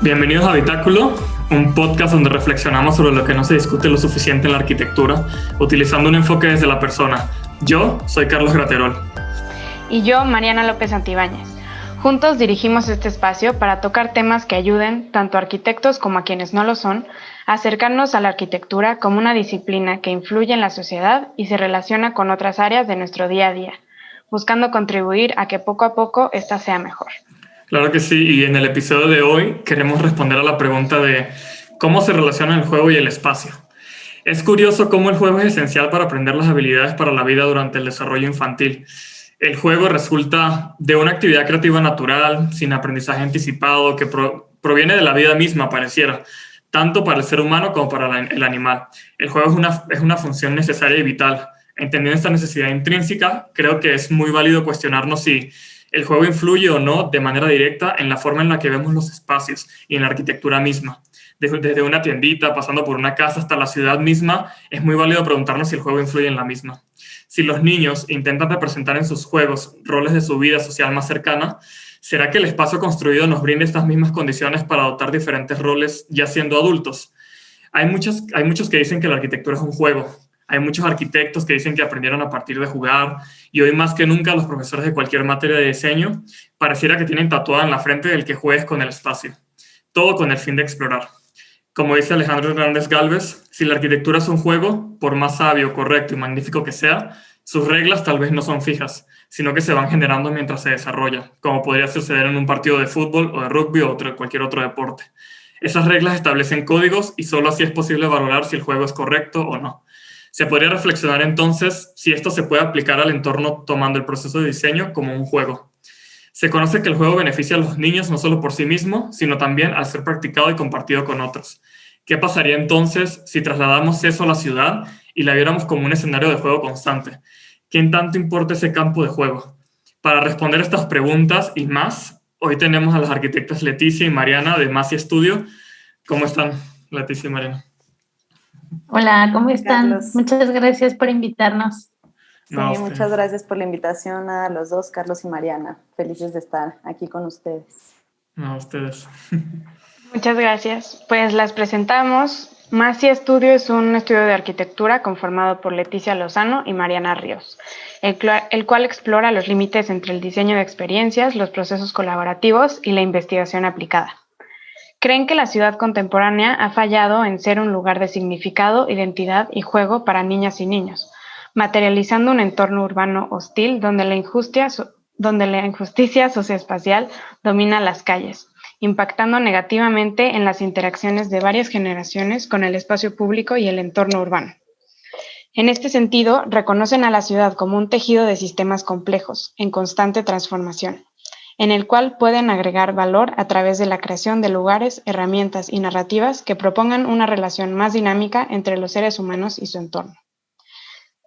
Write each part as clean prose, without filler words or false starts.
Bienvenidos a Habitáculo, un podcast donde reflexionamos sobre lo que no se discute lo suficiente en la arquitectura, utilizando un enfoque desde la persona. Yo soy Carlos Graterol. Y yo, Mariana López Santibáñez. Juntos dirigimos este espacio para tocar temas que ayuden, tanto a arquitectos como a quienes no lo son, a acercarnos a la arquitectura como una disciplina que influye en la sociedad y se relaciona con otras áreas de nuestro día a día, buscando contribuir a que poco a poco ésta sea mejor. Claro que sí, y en el episodio de hoy queremos responder a la pregunta de cómo se relacionan el juego y el espacio. Es curioso cómo el juego es esencial para aprender las habilidades para la vida durante el desarrollo infantil. El juego resulta de una actividad creativa natural, sin aprendizaje anticipado, que proviene de la vida misma, pareciera, tanto para el ser humano como para el animal. El juego es una función necesaria y vital. Entendiendo esta necesidad intrínseca, creo que es muy válido cuestionarnos si el juego influye o no de manera directa en la forma en la que vemos los espacios y en la arquitectura misma. Desde una tiendita, pasando por una casa hasta la ciudad misma, es muy válido preguntarnos si el juego influye en la misma. Si los niños intentan representar en sus juegos roles de su vida social más cercana, ¿será que el espacio construido nos brinda estas mismas condiciones para adoptar diferentes roles ya siendo adultos? Hay muchos que dicen que la arquitectura es un juego. Hay muchos arquitectos que dicen que aprendieron a partir de jugar, y hoy más que nunca los profesores de cualquier materia de diseño pareciera que tienen tatuada en la frente el que juegues con el espacio. Todo con el fin de explorar. Como dice Alejandro Hernández Gálvez, si la arquitectura es un juego, por más sabio, correcto y magnífico que sea, sus reglas tal vez no son fijas, sino que se van generando mientras se desarrolla, como podría suceder en un partido de fútbol o de rugby o cualquier otro deporte. Esas reglas establecen códigos y solo así es posible valorar si el juego es correcto o no. Se podría reflexionar entonces si esto se puede aplicar al entorno tomando el proceso de diseño como un juego. Se conoce que el juego beneficia a los niños no solo por sí mismo, sino también al ser practicado y compartido con otros. ¿Qué pasaría entonces si trasladamos eso a la ciudad y la viéramos como un escenario de juego constante? ¿Quién tanto importa ese campo de juego? Para responder estas preguntas y más, hoy tenemos a las arquitectas Leticia y Mariana de Masi Studio. ¿Cómo están, Leticia y Mariana? Hola, ¿cómo están? Carlos. Muchas gracias por invitarnos. Sí, muchas gracias por la invitación a los dos, Carlos y Mariana. Felices de estar aquí con ustedes. No, ustedes. Muchas gracias. Pues las presentamos. Masi Studio es un estudio de arquitectura conformado por Leticia Lozano y Mariana Ríos, el cual explora los límites entre el diseño de experiencias, los procesos colaborativos y la investigación aplicada. Creen que la ciudad contemporánea ha fallado en ser un lugar de significado, identidad y juego para niñas y niños, materializando un entorno urbano hostil donde la injusticia socioespacial domina las calles, impactando negativamente en las interacciones de varias generaciones con el espacio público y el entorno urbano. En este sentido, reconocen a la ciudad como un tejido de sistemas complejos, en constante transformación, en el cual pueden agregar valor a través de la creación de lugares, herramientas y narrativas que propongan una relación más dinámica entre los seres humanos y su entorno.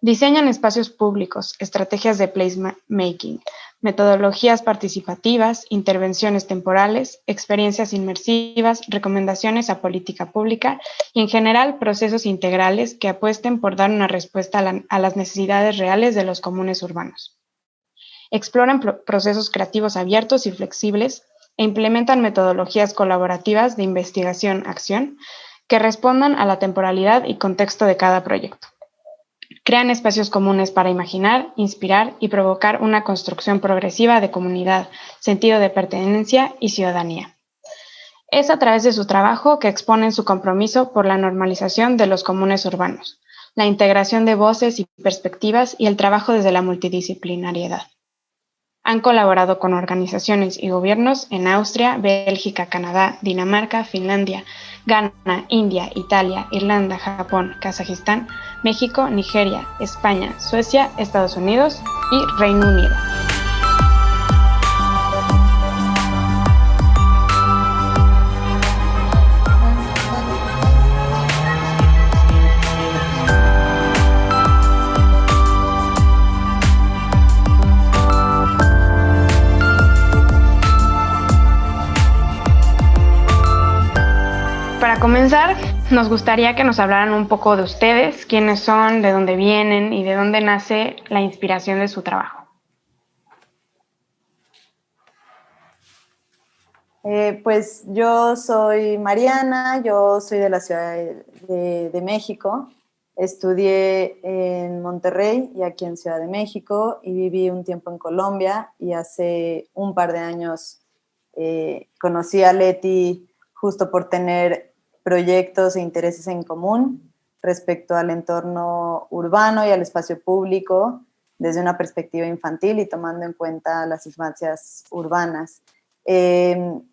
Diseñan espacios públicos, estrategias de placemaking, metodologías participativas, intervenciones temporales, experiencias inmersivas, recomendaciones a política pública y, en general, procesos integrales que apuesten por dar una respuesta a las necesidades reales de los comunes urbanos. Exploran procesos creativos abiertos y flexibles e implementan metodologías colaborativas de investigación-acción que respondan a la temporalidad y contexto de cada proyecto. Crean espacios comunes para imaginar, inspirar y provocar una construcción progresiva de comunidad, sentido de pertenencia y ciudadanía. Es a través de su trabajo que exponen su compromiso por la normalización de los comunes urbanos, la integración de voces y perspectivas y el trabajo desde la multidisciplinariedad. Han colaborado con organizaciones y gobiernos en Austria, Bélgica, Canadá, Dinamarca, Finlandia, Ghana, India, Italia, Irlanda, Japón, Kazajistán, México, Nigeria, España, Suecia, Estados Unidos y Reino Unido. Para comenzar, nos gustaría que nos hablaran un poco de ustedes, quiénes son, de dónde vienen y de dónde nace la inspiración de su trabajo. Pues yo soy Mariana, yo soy de la Ciudad de México. Estudié en Monterrey y aquí en Ciudad de México y viví un tiempo en Colombia y hace un par de años conocí a Leti justo por tener proyectos e intereses en común respecto al entorno urbano y al espacio público desde una perspectiva infantil y tomando en cuenta las infancias urbanas.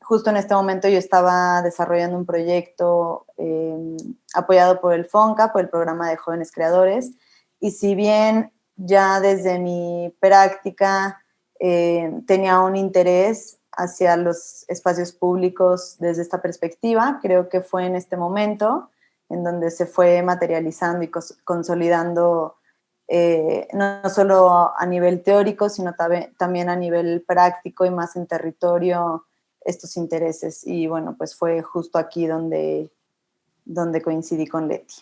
Justo en este momento yo estaba desarrollando un proyecto apoyado por el FONCA, por el Programa de Jóvenes Creadores, y si bien ya desde mi práctica tenía un interés hacia los espacios públicos desde esta perspectiva, creo que fue en este momento en donde se fue materializando y consolidando no solo a nivel teórico, sino también a nivel práctico y más en territorio estos intereses. Y bueno, pues fue justo aquí donde coincidí con Leti.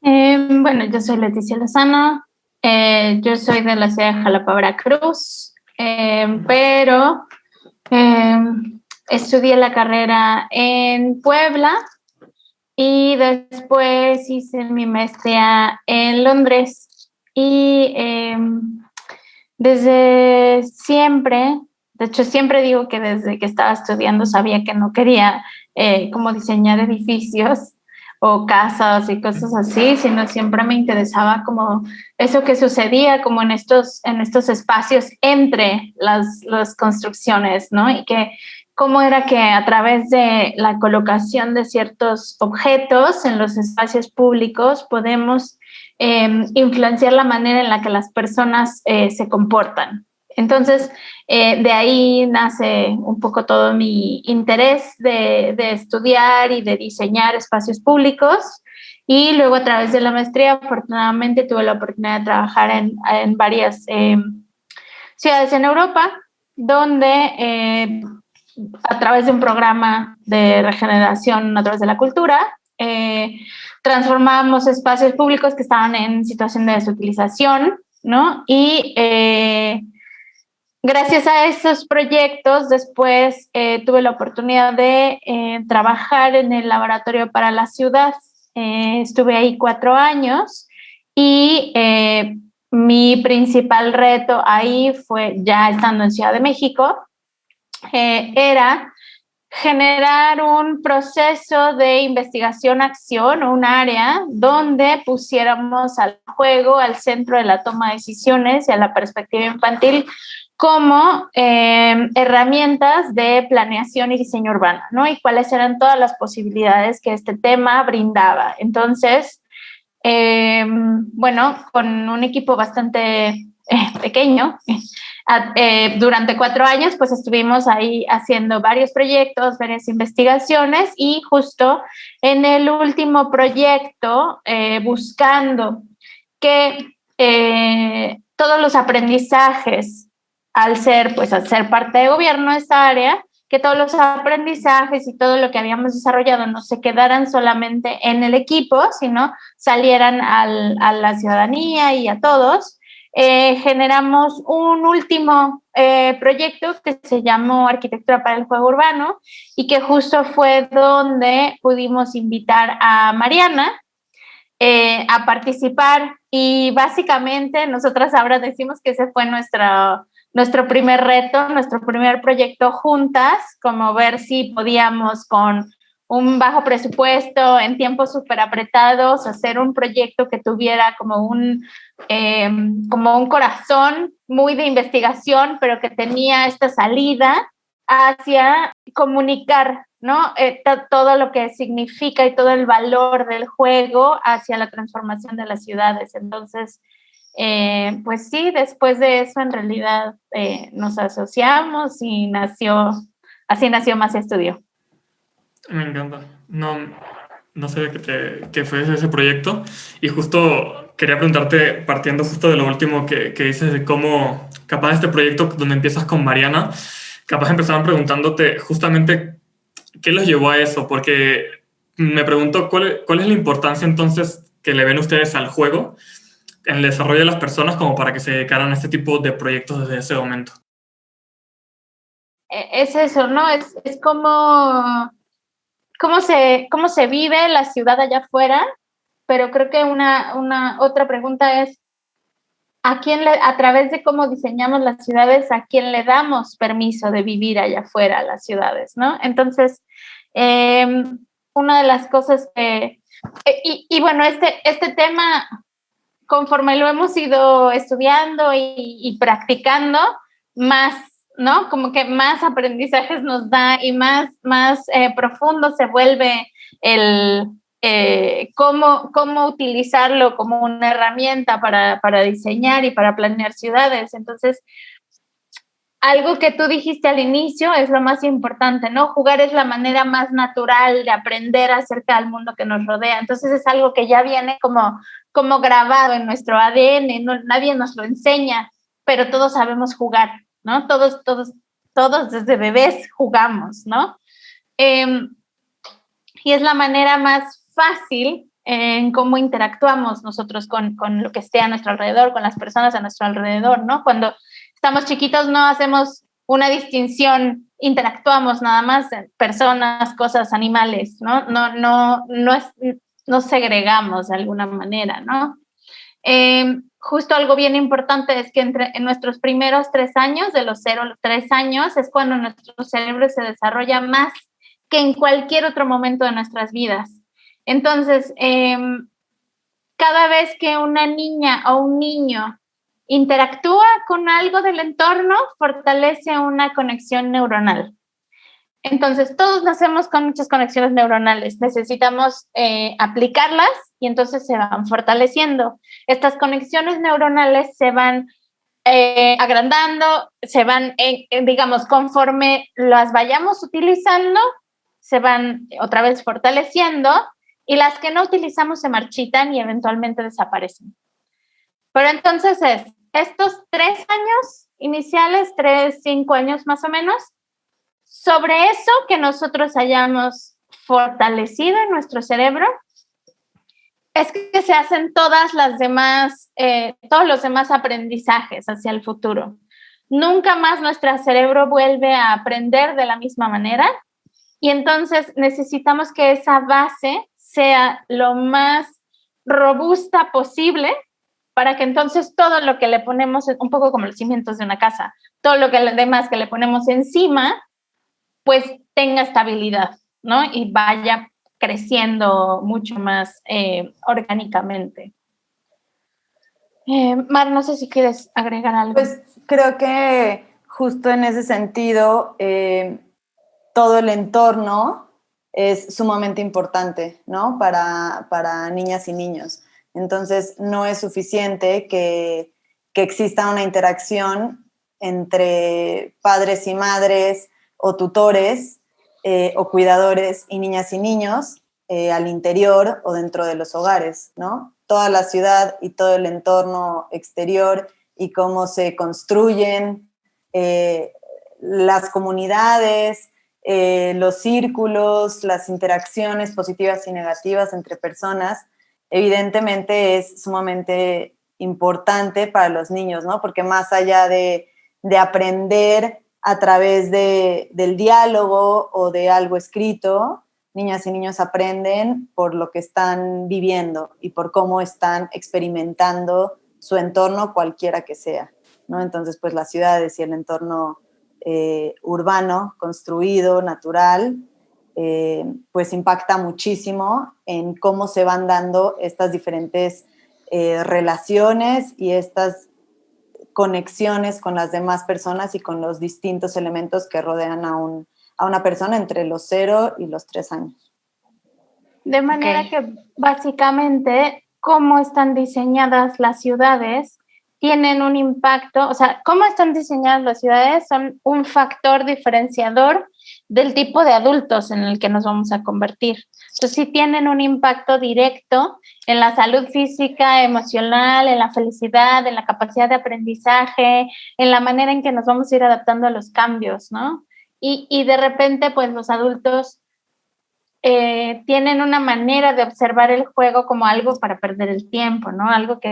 Bueno, yo soy Leticia Lozano, yo soy de la ciudad de Jalapa, Veracruz, pero estudié la carrera en Puebla y después hice mi maestría en Londres y desde siempre, de hecho siempre digo que desde que estaba estudiando sabía que no quería como diseñar edificios o casas y cosas así, sino siempre me interesaba como eso que sucedía como en estos espacios entre las construcciones, ¿no? Y que cómo era que a través de la colocación de ciertos objetos en los espacios públicos podemos influenciar la manera en la que las personas se comportan. Entonces, de ahí nace un poco todo mi interés de estudiar y de diseñar espacios públicos. Y luego a través de la maestría, afortunadamente, tuve la oportunidad de trabajar en varias ciudades en Europa, donde a través de un programa de regeneración a través de la cultura, transformamos espacios públicos que estaban en situación de desutilización, ¿no? Y gracias a esos proyectos, después tuve la oportunidad de trabajar en el laboratorio para la ciudad. Estuve ahí 4 años y mi principal reto ahí fue, ya estando en Ciudad de México, era generar un proceso de investigación-acción o un área donde pusiéramos al juego, al centro de la toma de decisiones y a la perspectiva infantil como herramientas de planeación y diseño urbano, ¿no? Y cuáles eran todas las posibilidades que este tema brindaba. Entonces, bueno, con un equipo bastante pequeño, durante 4 años, pues estuvimos ahí haciendo varios proyectos, varias investigaciones y justo en el último proyecto buscando que todos los aprendizajes al ser parte de gobierno de esta área, que todos los aprendizajes y todo lo que habíamos desarrollado no se quedaran solamente en el equipo, sino salieran a la ciudadanía y a todos. Generamos un último proyecto que se llamó Arquitectura para el Juego Urbano y que justo fue donde pudimos invitar a Mariana a participar y básicamente nosotras ahora decimos que ese fue nuestro primer reto, nuestro primer proyecto juntas, como ver si podíamos con un bajo presupuesto, en tiempos súper apretados, hacer un proyecto que tuviera como un corazón muy de investigación, pero que tenía esta salida hacia comunicar, ¿no? Todo lo que significa y todo el valor del juego hacia la transformación de las ciudades. Entonces, pues sí, después de eso en realidad nos asociamos y así nació Más Estudio. Me encanta. No sé qué fue ese proyecto. Y justo quería preguntarte, partiendo justo de lo último que dices, de cómo, capaz este proyecto donde empiezas con Mariana, capaz empezaban preguntándote justamente qué los llevó a eso, porque me pregunto cuál es la importancia entonces que le ven ustedes al juego en el desarrollo de las personas como para que se dedicaran a este tipo de proyectos desde ese momento. es eso, ¿no? Es como cómo se vive la ciudad allá afuera, pero creo que una otra pregunta es, a través de cómo diseñamos las ciudades, ¿a quién le damos permiso de vivir allá afuera las ciudades, ¿no? Entonces, una de las cosas que, y bueno, este tema, conforme lo hemos ido estudiando y practicando, más, ¿no? Como que más aprendizajes nos da y más profundo se vuelve el cómo utilizarlo como una herramienta para diseñar y para planear ciudades. Entonces, algo que tú dijiste al inicio es lo más importante, ¿no? Jugar es la manera más natural de aprender acerca del mundo que nos rodea. Entonces, es algo que ya viene como grabado en nuestro ADN, no, nadie nos lo enseña, pero todos sabemos jugar, ¿no? Todos desde bebés jugamos, ¿no? Y es la manera más fácil en cómo interactuamos nosotros con lo que esté a nuestro alrededor, con las personas a nuestro alrededor, ¿no? Cuando estamos chiquitos no hacemos una distinción, interactuamos nada más personas, cosas, animales, ¿no? No segregamos de alguna manera, ¿no? Justo algo bien importante es que en nuestros primeros 3 años, de los 0 a los 3 años, es cuando nuestro cerebro se desarrolla más que en cualquier otro momento de nuestras vidas. Entonces, cada vez que una niña o un niño interactúa con algo del entorno, fortalece una conexión neuronal. Entonces, todos nacemos con muchas conexiones neuronales. Necesitamos aplicarlas y entonces se van fortaleciendo. Estas conexiones neuronales se van agrandando, se van, digamos, conforme las vayamos utilizando, se van otra vez fortaleciendo y las que no utilizamos se marchitan y eventualmente desaparecen. Pero entonces estos 3 años iniciales, 5 años más o menos, sobre eso que nosotros hayamos fortalecido en nuestro cerebro, es que se hacen todos los demás aprendizajes hacia el futuro. Nunca más nuestro cerebro vuelve a aprender de la misma manera y entonces necesitamos que esa base sea lo más robusta posible para que entonces todo lo que le ponemos, un poco como los cimientos de una casa, todo lo demás que le ponemos encima, pues tenga estabilidad, ¿no? Y vaya creciendo mucho más orgánicamente. Mar, no sé si quieres agregar algo. Pues creo que justo en ese sentido, todo el entorno es sumamente importante, ¿no? Para niñas y niños. Entonces, no es suficiente que exista una interacción entre padres y madres o tutores o cuidadores y niñas y niños al interior o dentro de los hogares, ¿no? Toda la ciudad y todo el entorno exterior y cómo se construyen las comunidades, los círculos, las interacciones positivas y negativas entre personas, evidentemente es sumamente importante para los niños, ¿no? Porque más allá de aprender a través del diálogo o de algo escrito, niñas y niños aprenden por lo que están viviendo y por cómo están experimentando su entorno, cualquiera que sea, ¿no? Entonces, pues las ciudades y el entorno urbano, construido, natural, pues impacta muchísimo en cómo se van dando estas diferentes relaciones y estas conexiones con las demás personas y con los distintos elementos que rodean a una persona entre los 0 y los 3 años. De manera que básicamente cómo están diseñadas las ciudades tienen un impacto, o sea, cómo están diseñadas las ciudades son un factor diferenciador del tipo de adultos en el que nos vamos a convertir. Entonces sí tienen un impacto directo en la salud física, emocional, en la felicidad, en la capacidad de aprendizaje, en la manera en que nos vamos a ir adaptando a los cambios, ¿no? Y de repente, pues los adultos tienen una manera de observar el juego como algo para perder el tiempo, ¿no? Algo que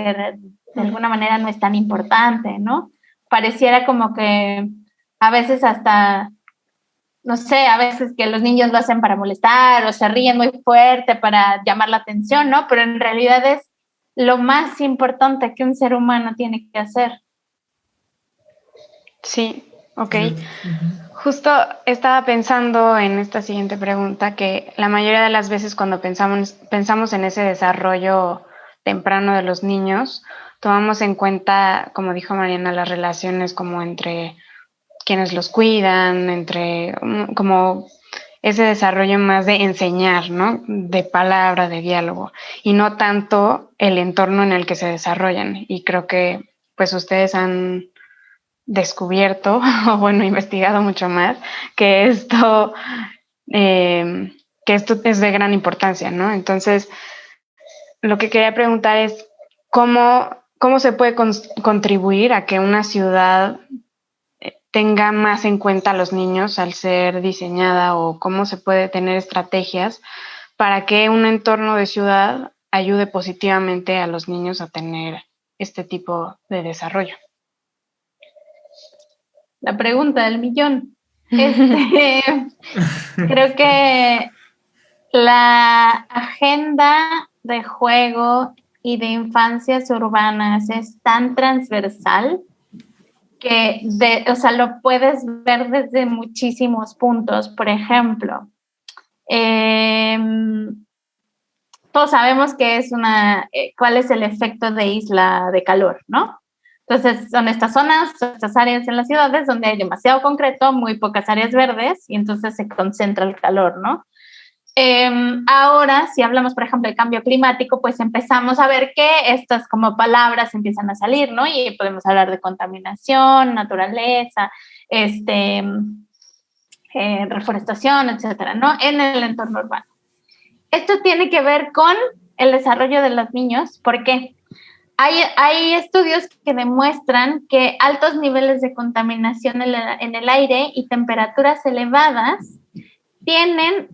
de alguna manera no es tan importante, ¿no? Pareciera como que a veces hasta no sé, a veces que los niños lo hacen para molestar o se ríen muy fuerte para llamar la atención, ¿no? Pero en realidad es lo más importante que un ser humano tiene que hacer. Sí, ok. Uh-huh. Justo estaba pensando en esta siguiente pregunta que la mayoría de las veces cuando pensamos en ese desarrollo temprano de los niños, tomamos en cuenta, como dijo Mariana, las relaciones como entre quienes los cuidan, entre como ese desarrollo más de enseñar, ¿no? De palabra, de diálogo, y no tanto el entorno en el que se desarrollan. Y creo que pues ustedes han descubierto, o bueno, investigado mucho más, que esto, que esto es de gran importancia, ¿no? Entonces, lo que quería preguntar es cómo se puede contribuir a que una ciudad tenga más en cuenta a los niños al ser diseñada, o cómo se puede tener estrategias para que un entorno de ciudad ayude positivamente a los niños a tener este tipo de desarrollo. La pregunta del millón. Creo que la agenda de juego y de infancias urbanas es tan transversal que o sea, lo puedes ver desde muchísimos puntos. Por ejemplo, todos sabemos que es cuál es el efecto de isla de calor, ¿no? Entonces, son estas zonas, estas áreas en las ciudades donde hay demasiado concreto, muy pocas áreas verdes, y entonces se concentra el calor, ¿no? Ahora, si hablamos, por ejemplo, de cambio climático, pues empezamos a ver que estas como palabras empiezan a salir, ¿no? Y podemos hablar de contaminación, naturaleza, reforestación, etcétera, ¿no? En el entorno urbano. Esto tiene que ver con el desarrollo de los niños. ¿Por qué? Hay estudios que demuestran que altos niveles de contaminación en el aire y temperaturas elevadas tienen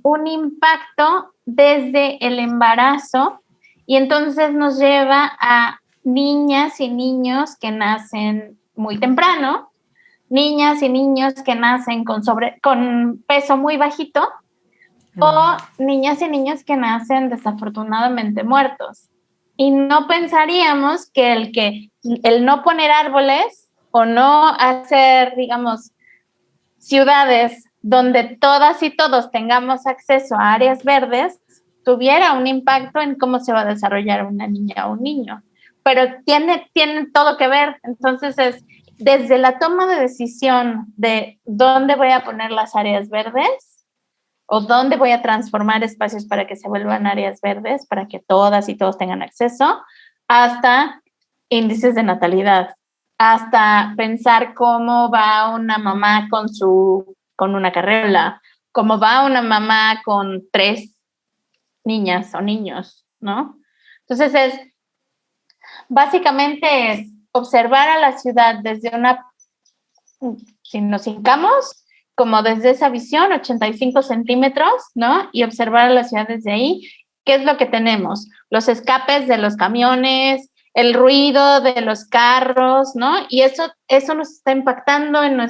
un impacto desde el embarazo, y entonces nos lleva a niñas y niños que nacen muy temprano, niñas y niños que nacen con peso muy bajito, o niñas y niños que nacen desafortunadamente muertos. Y no pensaríamos que el no poner árboles o no hacer, digamos, ciudades donde todas y todos tengamos acceso a áreas verdes tuviera un impacto en cómo se va a desarrollar una niña o un niño. Pero tiene todo que ver. Entonces es desde la toma de decisión de dónde voy a poner las áreas verdes o dónde voy a transformar espacios para que se vuelvan áreas verdes, para que todas y todos tengan acceso, hasta índices de natalidad, hasta pensar cómo va una mamá con una carriola, cómo va una mamá con 3 niñas o niños, ¿no? Entonces básicamente es observar a la ciudad desde si nos hincamos, como desde esa visión, 85 centímetros, ¿no? Y observar a la ciudad desde ahí. ¿Qué es lo que tenemos? Los escapes de los camiones, el ruido de los carros, ¿no? Y eso nos está impactando en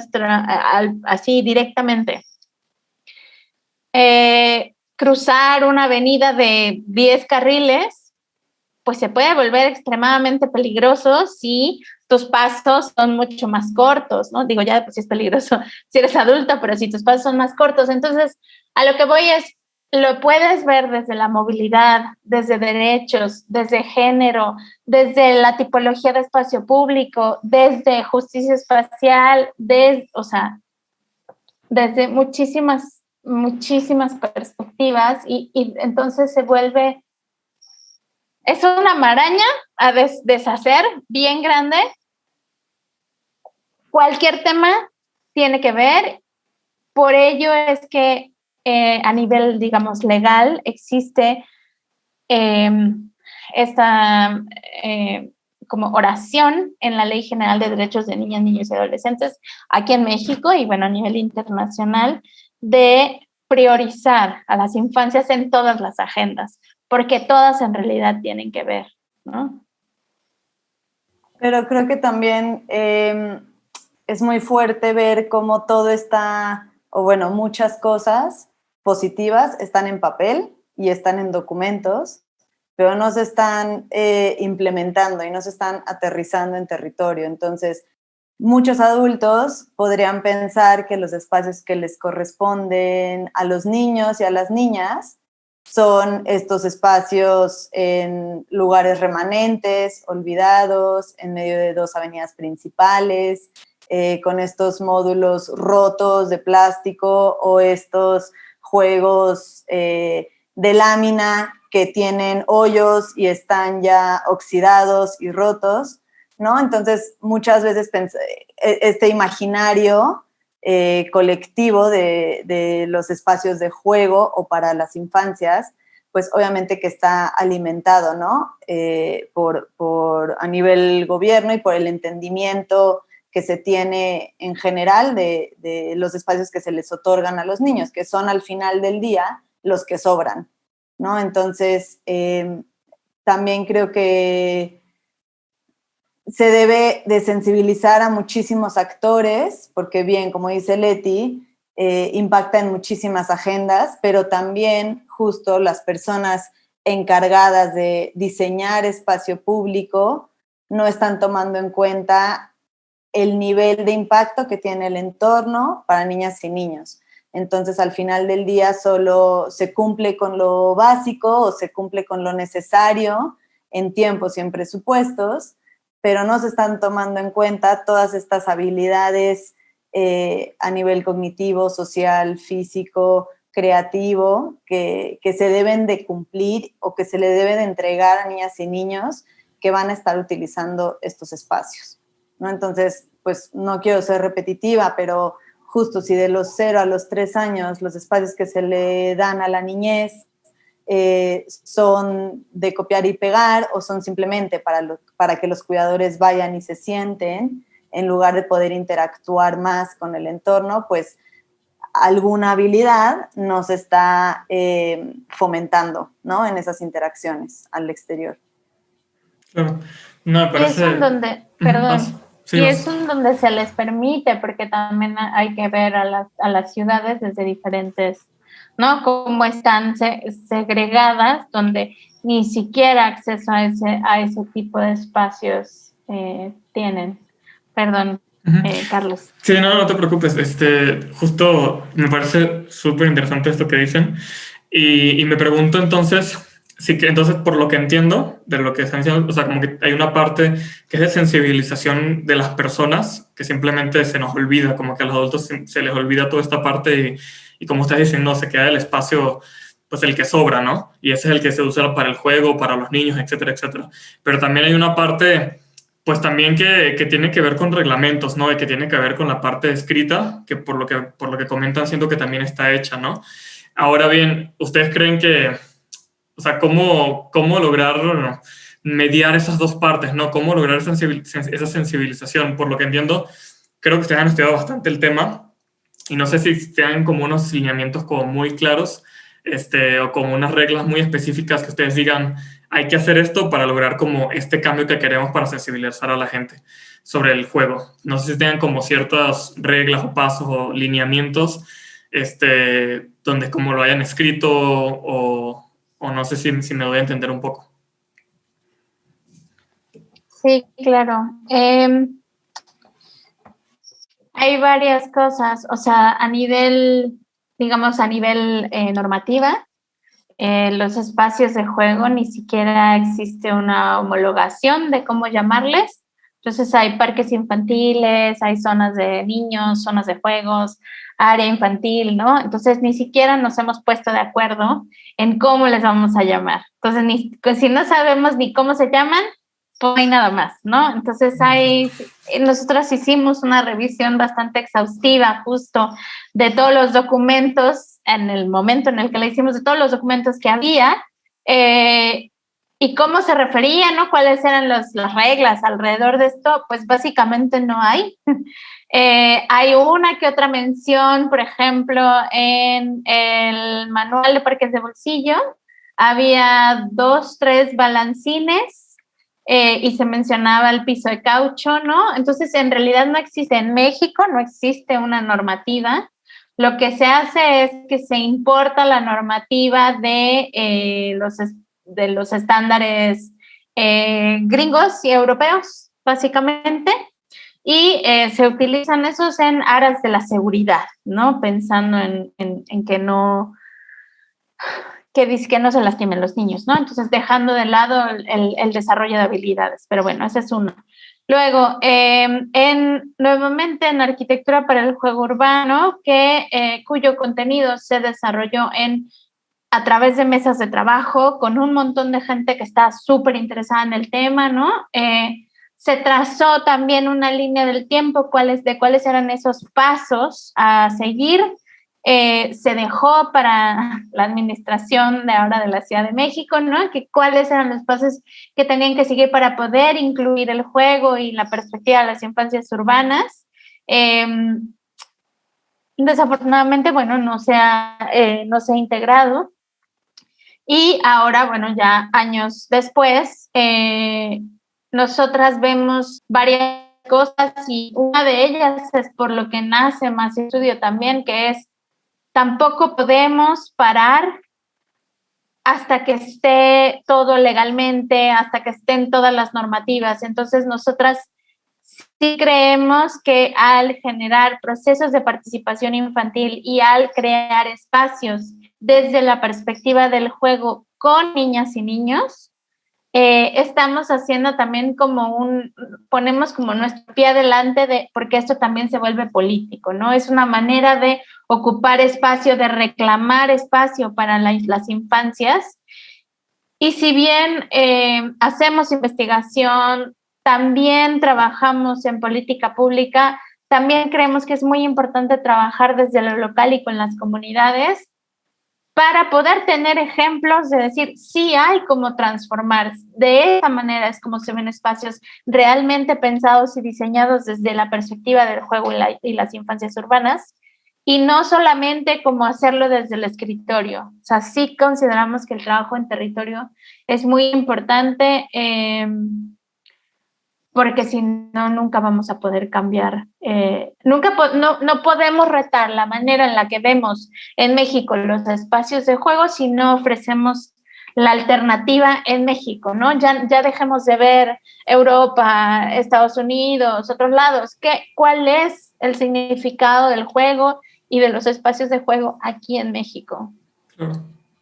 así directamente. Cruzar una avenida de 10 carriles, pues se puede volver extremadamente peligroso si tus pasos son mucho más cortos, ¿no? Digo, ya pues es peligroso si eres adulto, pero si tus pasos son más cortos. Entonces, a lo que voy es, lo puedes ver desde la movilidad, desde derechos, desde género, desde la tipología de espacio público, desde justicia espacial, o sea, desde muchísimas perspectivas, y entonces se vuelve, es una maraña a deshacer bien grande. Cualquier tema tiene que ver, por ello es que a nivel, digamos, legal existe esta como oración en la Ley General de Derechos de Niñas, Niños y Adolescentes aquí en México y bueno, a nivel internacional, de priorizar a las infancias en todas las agendas, porque todas en realidad tienen que ver, ¿no? Pero creo que también es muy fuerte ver cómo todo está o bueno, muchas cosas positivas están en papel y están en documentos, pero no se están implementando y no se están aterrizando en territorio. Entonces, muchos adultos podrían pensar que los espacios que les corresponden a los niños y a las niñas son estos espacios en lugares remanentes, olvidados, en medio de 2 avenidas principales, con estos módulos rotos de plástico o estos juegos de lámina que tienen hoyos y están ya oxidados y rotos, ¿no? Entonces, muchas veces este imaginario colectivo de los espacios de juego o para las infancias, pues obviamente que está alimentado, ¿no? A nivel gobierno y por el entendimiento que se tiene en general de los espacios que se les otorgan a los niños, que son al final del día los que sobran, ¿no? Entonces, también creo que se debe de sensibilizar a muchísimos actores, porque bien, como dice Leti, impacta en muchísimas agendas, pero también justo las personas encargadas de diseñar espacio público no están tomando en cuenta el nivel de impacto que tiene el entorno para niñas y niños. Entonces, al final del día solo se cumple con lo básico o se cumple con lo necesario en tiempos y en presupuestos, pero no se están tomando en cuenta todas estas habilidades a nivel cognitivo, social, físico, creativo, que se deben de cumplir o que se le debe de entregar a niñas y niños que van a estar utilizando estos espacios, ¿no? Entonces, pues no quiero ser repetitiva, pero justo si de los 0 a los 3 años los espacios que se le dan a la niñez son de copiar y pegar o son simplemente para que los cuidadores vayan y se sienten, en lugar de poder interactuar más con el entorno, pues alguna habilidad no se está fomentando, ¿no? En esas interacciones al exterior. Claro. No, me Y es parece... en donde, Vas. perdón, Sí, y vas. es en donde se les permite, porque también hay que ver a las ciudades desde diferentes, ¿no? Cómo están segregadas, donde ni siquiera acceso a ese tipo de espacios tienen. Perdón, Carlos. Sí, no, no te preocupes. Justo me parece súper interesante esto que dicen. Y me pregunto entonces, sí que entonces por lo que entiendo de lo que están diciendo, o sea, como que hay una parte que es de sensibilización de las personas que simplemente se nos olvida, como que a los adultos se les olvida toda esta parte y como estás diciendo, se queda el espacio, pues el que sobra, ¿no? Y ese es el que se usa para el juego, para los niños, etcétera, etcétera. Pero también hay una parte pues también que tiene que ver con reglamentos, ¿no? Y que tiene que ver con la parte escrita, que por lo que comentan siento que también está hecha, ¿no? Ahora bien, ¿ustedes creen que, o sea, cómo lograr mediar esas dos partes, ¿no? ¿Cómo lograr esa sensibilización? Por lo que entiendo, creo que ustedes han estudiado bastante el tema y no sé si tengan como unos lineamientos como muy claros, o como unas reglas muy específicas que ustedes digan, hay que hacer esto para lograr como este cambio que queremos para sensibilizar a la gente sobre el juego. No sé si tengan como ciertas reglas o pasos o lineamientos, donde como lo hayan escrito o no sé si me voy a entender un poco. Sí, claro. Hay varias cosas, o sea, a nivel, digamos, a nivel normativa, los espacios de juego ni siquiera existe una homologación de cómo llamarles. Entonces hay parques infantiles, hay zonas de niños, zonas de juegos, área infantil, ¿no? Entonces ni siquiera nos hemos puesto de acuerdo en cómo les vamos a llamar. Entonces, si no sabemos ni cómo se llaman, pues no hay nada más, ¿no? Entonces nosotros hicimos una revisión bastante exhaustiva justo de todos los documentos en el momento en el que la hicimos, de todos los documentos que había y cómo se referían, ¿no? ¿Cuáles eran las reglas alrededor de esto? Pues básicamente no hay. Hay una que otra mención, por ejemplo, en el manual de parques de bolsillo, había 2, 3 balancines y se mencionaba el piso de caucho, ¿no? Entonces, en realidad no existe en México, no existe una normativa. lo que se hace es que se importa la normativa de los estándares gringos y europeos, básicamente, y se utilizan esos en aras de la seguridad, ¿no? Pensando en que no se lastimen los niños, ¿no? Entonces, dejando de lado el desarrollo de habilidades. Pero bueno, ese es uno. Luego, nuevamente en arquitectura para el juego urbano, cuyo contenido se desarrolló a través de mesas de trabajo con un montón de gente que está súper interesada en el tema, ¿no? Se trazó también una línea del tiempo, de cuáles eran esos pasos a seguir. Se dejó para la administración de ahora de la Ciudad de México, ¿no? Cuáles eran los pasos que tenían que seguir para poder incluir el juego y la perspectiva de las infancias urbanas. Desafortunadamente, bueno, no se ha integrado. Y ahora, bueno, ya años después, nosotras vemos varias cosas y una de ellas es por lo que nace Más Estudio también, que es tampoco podemos parar hasta que esté todo legalmente, hasta que estén todas las normativas. Entonces, nosotras sí creemos que al generar procesos de participación infantil y al crear espacios desde la perspectiva del juego con niñas y niños, estamos haciendo también ponemos como nuestro pie adelante porque esto también se vuelve político, ¿no? Es una manera de ocupar espacio, de reclamar espacio para las infancias. Y si bien hacemos investigación, también trabajamos en política pública, también creemos que es muy importante trabajar desde lo local y con las comunidades para poder tener ejemplos de decir, sí hay cómo transformar. De esa manera es como se ven espacios realmente pensados y diseñados desde la perspectiva del juego y las infancias urbanas, y no solamente como hacerlo desde el escritorio. O sea, sí consideramos que el trabajo en territorio es muy importante, porque si no, nunca vamos a poder cambiar. No podemos retar la manera en la que vemos en México los espacios de juego si no ofrecemos la alternativa en México, ¿no? Ya dejemos de ver Europa, Estados Unidos, otros lados. ¿Cuál es el significado del juego y de los espacios de juego aquí en México?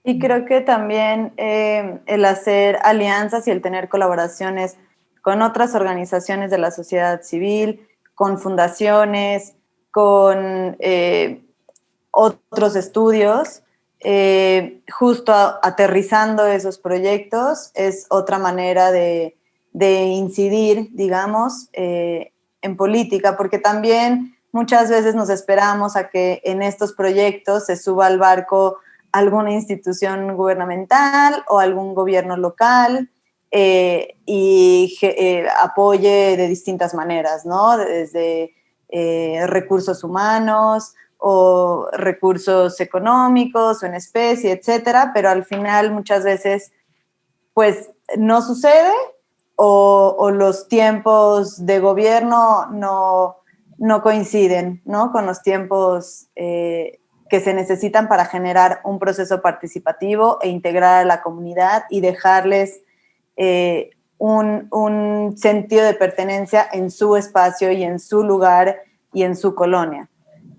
Y creo que también el hacer alianzas y el tener colaboraciones con otras organizaciones de la sociedad civil, con fundaciones, con otros estudios, justo aterrizando esos proyectos, es otra manera de incidir, digamos, en política, porque también muchas veces nos esperamos a que en estos proyectos se suba al barco alguna institución gubernamental o algún gobierno local, y apoye de distintas maneras, ¿no? Desde recursos humanos o recursos económicos o en especie, etcétera, pero al final muchas veces pues no sucede o los tiempos de gobierno no coinciden, ¿no? Con los tiempos que se necesitan para generar un proceso participativo e integrar a la comunidad y dejarles un sentido de pertenencia en su espacio y en su lugar y en su colonia.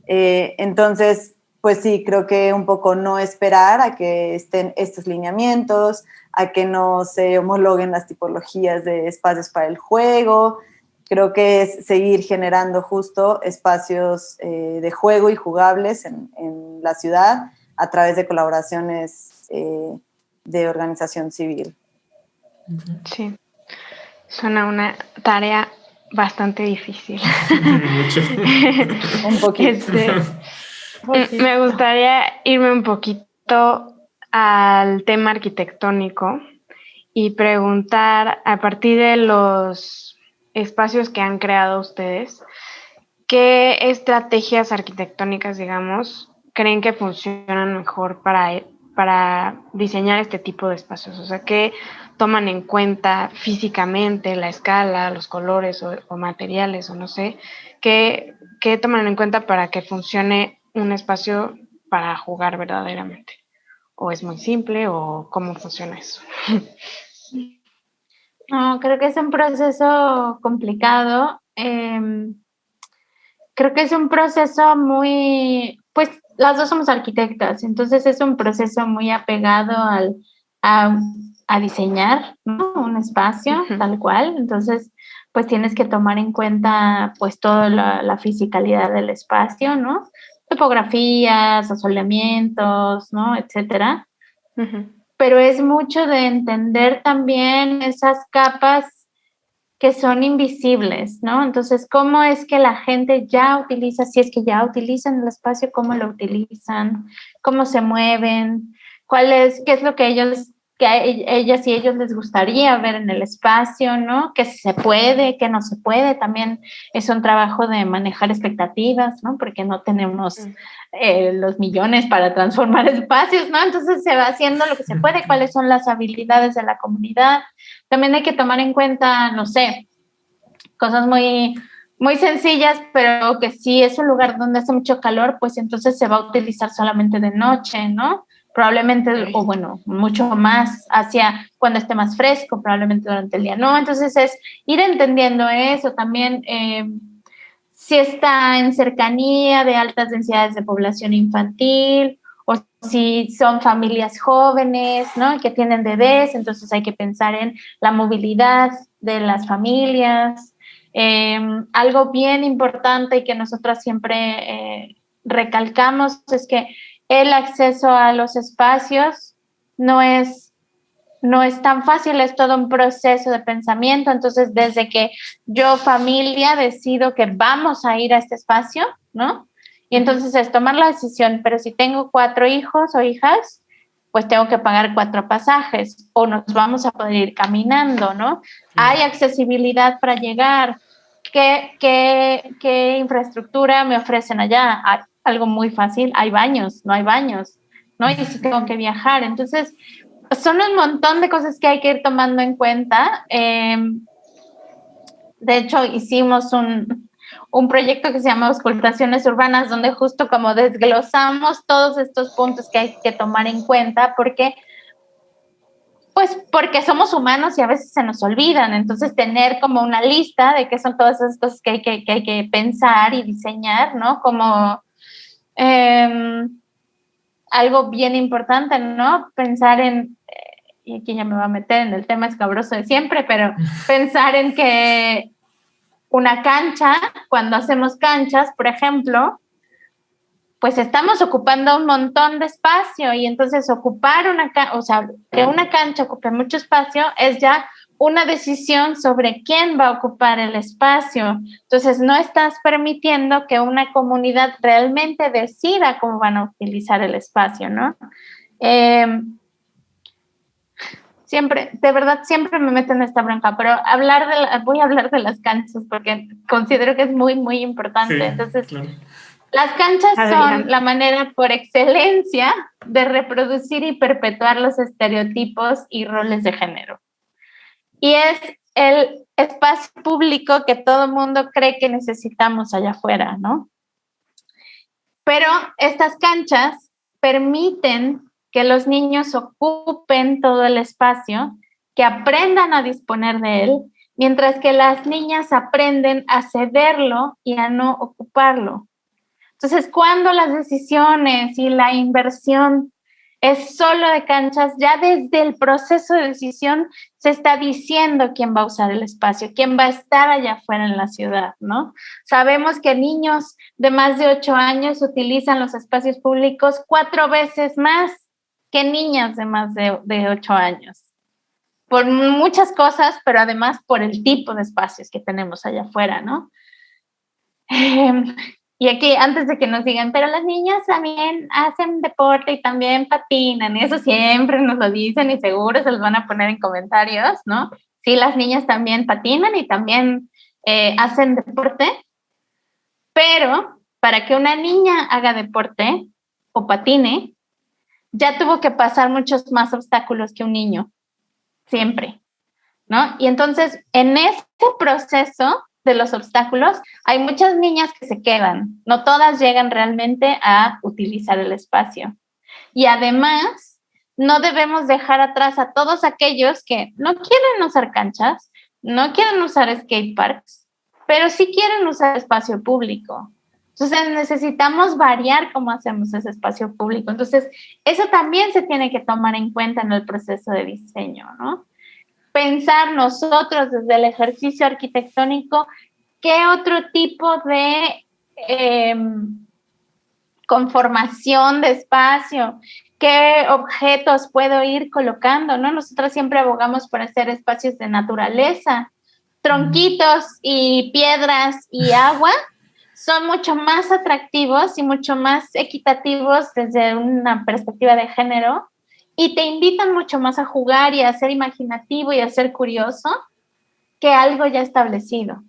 Entonces, pues sí, creo que un poco no esperar a que estén estos lineamientos, a que no se homologuen las tipologías de espacios para el juego. Creo que es seguir generando justo espacios de juego y jugables en la ciudad a través de colaboraciones de organización civil. Sí, suena una tarea bastante difícil. Un poquito. Me gustaría irme un poquito al tema arquitectónico y preguntar, a partir de los espacios que han creado ustedes, ¿qué estrategias arquitectónicas, digamos, creen que funcionan mejor para diseñar este tipo de espacios? O sea, ¿qué toman en cuenta físicamente, la escala, los colores o materiales, o no sé? ¿Qué toman en cuenta para que funcione un espacio para jugar verdaderamente. ¿O es muy simple o cómo funciona eso? No, creo que es un proceso complicado. Creo que es un proceso muy, pues las dos somos arquitectas, entonces es un proceso muy apegado a, a diseñar, ¿no? Un espacio tal cual. Entonces, pues tienes que tomar en cuenta pues toda la fisicalidad del espacio, ¿no? Topografías, asoleamientos, ¿no? Etcétera. Pero es mucho de entender también esas capas que son invisibles, ¿no? Entonces, ¿cómo es que la gente ya utiliza, si es que ya utilizan el espacio, cómo lo utilizan, cómo se mueven, qué es lo que ellas y ellos les gustaría ver en el espacio, ¿no? ¿Qué se puede, qué no se puede? También es un trabajo de manejar expectativas, ¿no? Porque no tenemos los millones para transformar espacios, ¿no? Entonces se va haciendo lo que se puede, cuáles son las habilidades de la comunidad. También hay que tomar en cuenta, no sé, cosas muy, muy sencillas, pero que si es un lugar donde hace mucho calor, pues entonces se va a utilizar solamente de noche, ¿no? Probablemente, o bueno, mucho más hacia cuando esté más fresco, probablemente durante el día, ¿no? Entonces es ir entendiendo eso también. Si está en cercanía de altas densidades de población infantil, o si son familias jóvenes, ¿no? Que tienen bebés, entonces hay que pensar en la movilidad de las familias. Algo bien importante y que nosotros siempre recalcamos es que el acceso a los espacios no es tan fácil, es todo un proceso de pensamiento. Entonces, desde que yo, familia, decido que vamos a ir a este espacio, ¿no? Y entonces es tomar la decisión, pero si tengo 4 hijos o hijas, pues tengo que pagar 4 pasajes o nos vamos a poder ir caminando, ¿no? Hay accesibilidad para llegar. ¿Qué infraestructura me ofrecen allá? Algo muy fácil, hay baños, no hay baños, ¿no? Y si tengo que viajar, entonces son un montón de cosas que hay que ir tomando en cuenta. De hecho, hicimos un proyecto que se llama Auscultaciones Urbanas, donde justo como desglosamos todos estos puntos que hay que tomar en cuenta, porque somos humanos y a veces se nos olvidan. Entonces, tener como una lista de qué son todas esas cosas que hay que pensar y diseñar, ¿no? Como algo bien importante, ¿no? Pensar en, y aquí ya me va a meter en el tema escabroso de siempre, pero pensar en que una cancha, cuando hacemos canchas, por ejemplo, pues estamos ocupando un montón de espacio y entonces ocupar que una cancha ocupe mucho espacio es ya una decisión sobre quién va a ocupar el espacio. Entonces no estás permitiendo que una comunidad realmente decida cómo van a utilizar el espacio, ¿no? Siempre, de verdad, siempre me meto en esta bronca, pero voy a hablar de las canchas porque considero que es muy, muy importante. Sí, entonces, claro. Las canchas Adelante. son la manera por excelencia de reproducir y perpetuar los estereotipos y roles de género. Y es el espacio público que todo el mundo cree que necesitamos allá afuera, ¿no? Pero estas canchas permiten que los niños ocupen todo el espacio, que aprendan a disponer de él, mientras que las niñas aprenden a cederlo y a no ocuparlo. Entonces, cuando las decisiones y la inversión es solo de canchas, ya desde el proceso de decisión se está diciendo quién va a usar el espacio, quién va a estar allá afuera en la ciudad, ¿no? Sabemos que niños de más de 8 años utilizan los espacios públicos 4 veces más que niñas de más de 8 años. Por muchas cosas, pero además por el tipo de espacios que tenemos allá afuera, ¿no? Y aquí, antes de que nos digan, pero las niñas también hacen deporte y también patinan, y eso siempre nos lo dicen y seguro se los van a poner en comentarios, ¿no? Sí, las niñas también patinan y también hacen deporte, pero para que una niña haga deporte o patine, ya tuvo que pasar muchos más obstáculos que un niño, siempre, ¿no? Y entonces, en ese proceso de los obstáculos, hay muchas niñas que se quedan, no todas llegan realmente a utilizar el espacio. Y además, no debemos dejar atrás a todos aquellos que no quieren usar canchas, no quieren usar skate parks, pero sí quieren usar espacio público. Entonces necesitamos variar cómo hacemos ese espacio público. Entonces, eso también se tiene que tomar en cuenta en el proceso de diseño, ¿no? Pensar nosotros desde el ejercicio arquitectónico qué otro tipo de conformación de espacio, qué objetos puedo ir colocando, ¿no? Nosotros siempre abogamos por hacer espacios de naturaleza, tronquitos y piedras y agua son mucho más atractivos y mucho más equitativos desde una perspectiva de género y te invitan mucho más a jugar y a ser imaginativo y a ser curioso que algo ya establecido.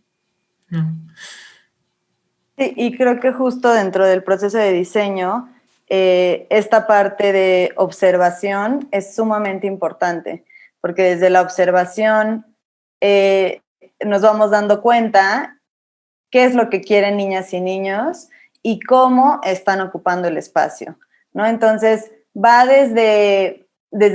Sí, y creo que justo dentro del proceso de diseño, esta parte de observación es sumamente importante, porque desde la observación nos vamos dando cuenta qué es lo que quieren niñas y niños y cómo están ocupando el espacio, ¿no? Entonces, va desde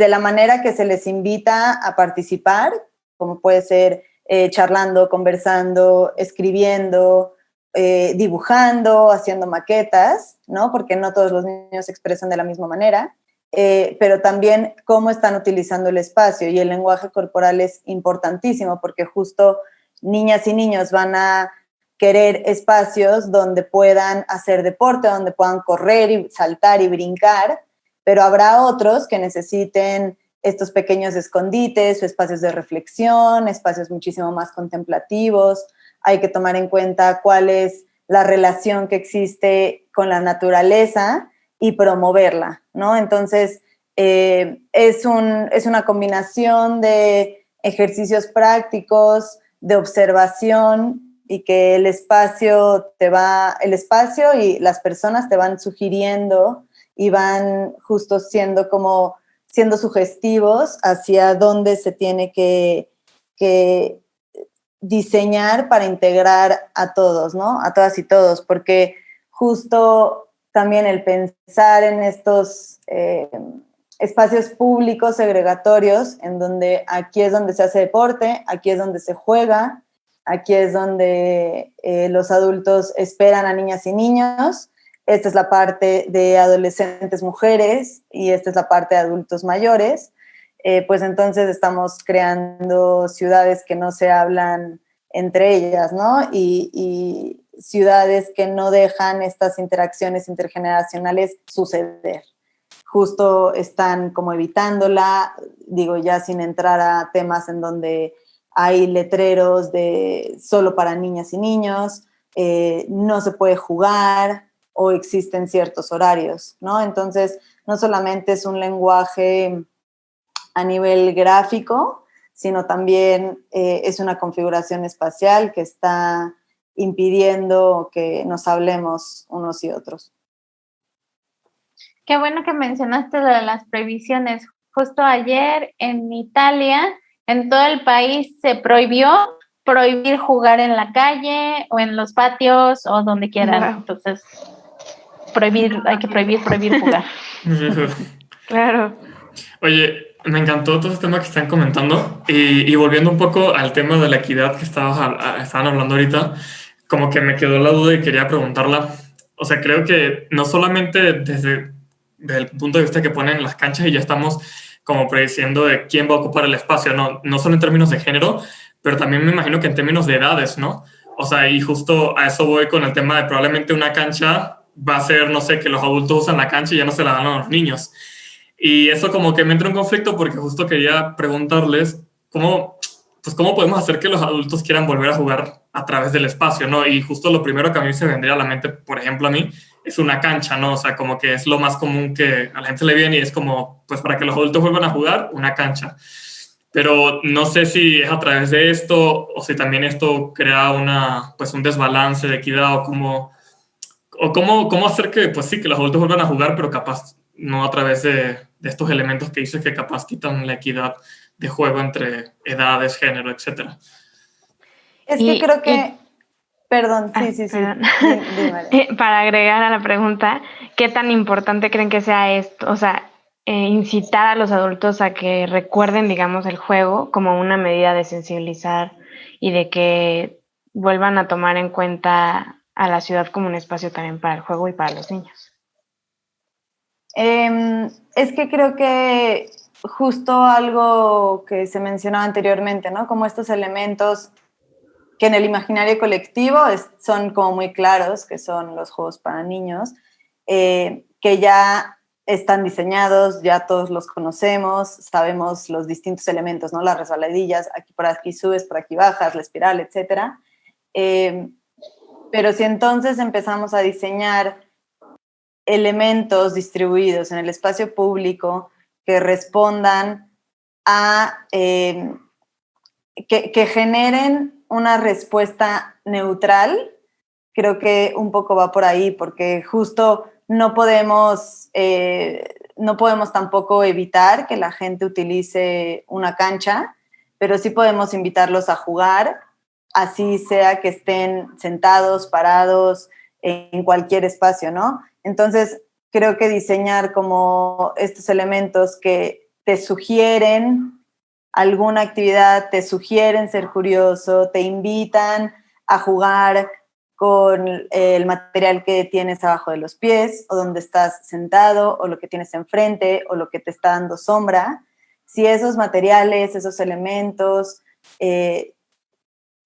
la manera que se les invita a participar, como puede ser charlando, conversando, escribiendo, dibujando, haciendo maquetas, ¿no? Porque no todos los niños se expresan de la misma manera, pero también cómo están utilizando el espacio. Y el lenguaje corporal es importantísimo porque justo niñas y niños van a querer espacios donde puedan hacer deporte, donde puedan correr y saltar y brincar, pero habrá otros que necesiten estos pequeños escondites o espacios de reflexión, espacios muchísimo más contemplativos. Hay que tomar en cuenta cuál es la relación que existe con la naturaleza y promoverla, ¿no? Entonces, es una combinación de ejercicios prácticos, de observación, y que el espacio y las personas te van sugiriendo y van justo siendo sugestivos hacia dónde se tiene que diseñar para integrar a todos, ¿no? A todas y todos, porque justo también el pensar en estos espacios públicos segregatorios, en donde aquí es donde se hace deporte, aquí es donde se juega, aquí es donde los adultos esperan a niñas y niños, esta es la parte de adolescentes mujeres y esta es la parte de adultos mayores, pues entonces estamos creando ciudades que no se hablan entre ellas, ¿no? Y ciudades que no dejan estas interacciones intergeneracionales suceder. Justo están como evitándola, digo, ya sin entrar a temas en donde hay letreros de solo para niñas y niños, no se puede jugar o existen ciertos horarios, ¿no? Entonces, no solamente es un lenguaje a nivel gráfico, sino también es una configuración espacial que está impidiendo que nos hablemos unos y otros. Qué bueno que mencionaste lo de las prohibiciones. Justo ayer en Italia, en todo el país se prohibir jugar en la calle o en los patios o donde quieran. Wow. Entonces, hay que prohibir jugar. Claro. Oye, me encantó todo este tema que están comentando y volviendo un poco al tema de la equidad que estaban hablando ahorita, como que me quedó la duda y quería preguntarla. O sea, creo que no solamente desde el punto de vista que ponen las canchas y ya estamos como prediciendo de quién va a ocupar el espacio, no solo en términos de género, pero también me imagino que en términos de edades, ¿no? O sea, y justo a eso voy con el tema de probablemente una cancha va a ser, no sé, que los adultos usan la cancha y ya no se la dan a los niños. Y eso como que me entra en conflicto porque justo quería preguntarles cómo podemos hacer que los adultos quieran volver a jugar a través del espacio, ¿no? Y justo lo primero que a mí se vendría a la mente, por ejemplo, a mí, es una cancha, ¿no? O sea, como que es lo más común que a la gente le viene y es como, pues para que los adultos vuelvan a jugar, una cancha. Pero no sé si es a través de esto o si también esto crea un desbalance de equidad o cómo hacer que, pues sí, que los adultos vuelvan a jugar, pero capaz no a través de estos elementos que dices que capaz quitan la equidad de juego entre edades, género, etcétera. Es que creo que Perdón, sí. Perdón. Dime. Para agregar a la pregunta, ¿qué tan importante creen que sea esto? O sea, incitar a los adultos a que recuerden, digamos, el juego como una medida de sensibilizar y de que vuelvan a tomar en cuenta a la ciudad como un espacio también para el juego y para los niños. Es que creo que justo algo que se mencionaba anteriormente, ¿no? Como estos elementos que en el imaginario colectivo son como muy claros, que son los juegos para niños, que ya están diseñados, ya todos los conocemos, sabemos los distintos elementos, ¿no? Las resbaladillas, aquí por aquí subes, por aquí bajas, la espiral, etcétera. Pero si entonces empezamos a diseñar elementos distribuidos en el espacio público que respondan a, que generen una respuesta neutral, creo que un poco va por ahí, porque justo no podemos tampoco evitar que la gente utilice una cancha, pero sí podemos invitarlos a jugar, así sea que estén sentados, parados, en cualquier espacio, ¿no? Entonces, creo que diseñar como estos elementos que te sugieren alguna actividad, te sugieren ser curioso, te invitan a jugar con el material que tienes abajo de los pies o donde estás sentado o lo que tienes enfrente o lo que te está dando sombra. Si esos materiales, esos elementos te